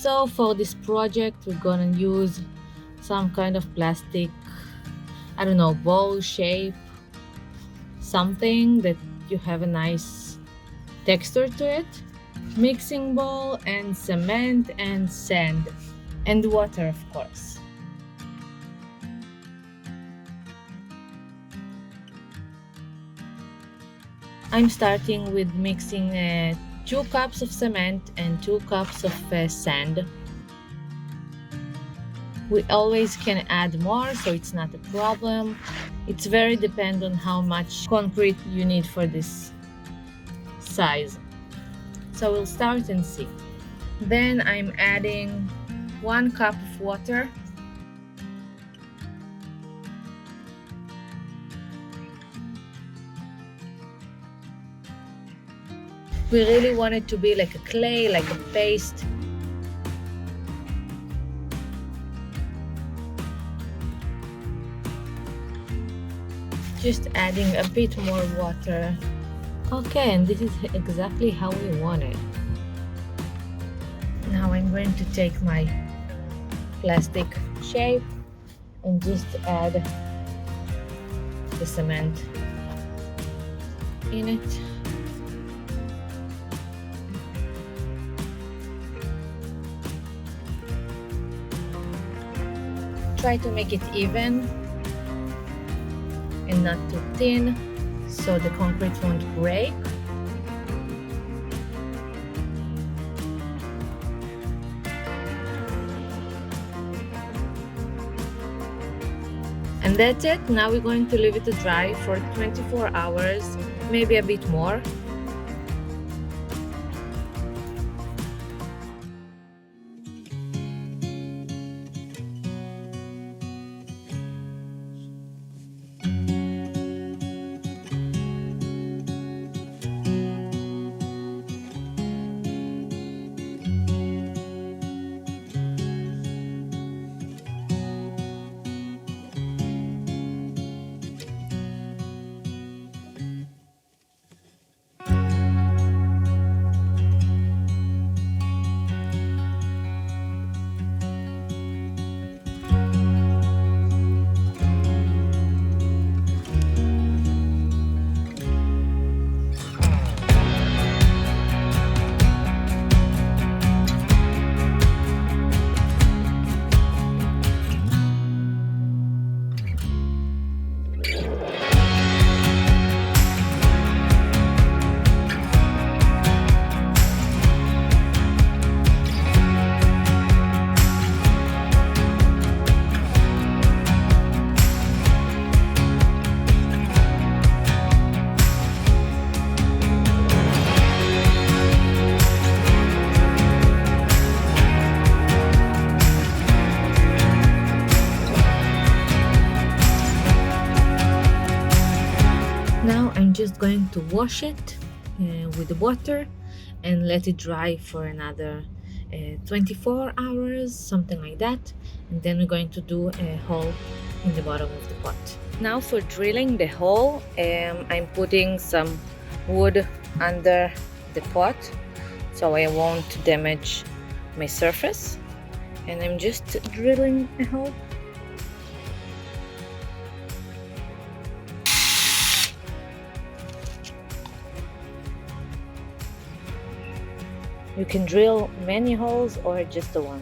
So for this project, we're gonna use some kind of plastic, I don't know, bowl shape, something that you have a nice texture to it. Mixing bowl and cement and sand and water, of course. I'm starting with mixing 2 cups of cement and 2 cups of sand. We always can add more, so it's not a problem. It's very dependent on how much concrete you need for this size. So we'll start and see. Then I'm adding 1 cup of water. We really want it to be like a clay, like a paste. Just adding a bit more water. Okay, and this is exactly how we want it. Now I'm going to take my plastic shape and just add the cement in it. Try to make it even and not too thin so the concrete won't break. And that's it. Now we're going to leave it to dry for 24 hours, maybe a bit more. Now I'm just going to wash it with the water and let it dry for another 24 hours, something like that. And then we're going to do a hole in the bottom of the pot. Now for drilling the hole, I'm putting some wood under the pot so I won't damage my surface. And I'm just drilling a hole. You can drill many holes or just the one.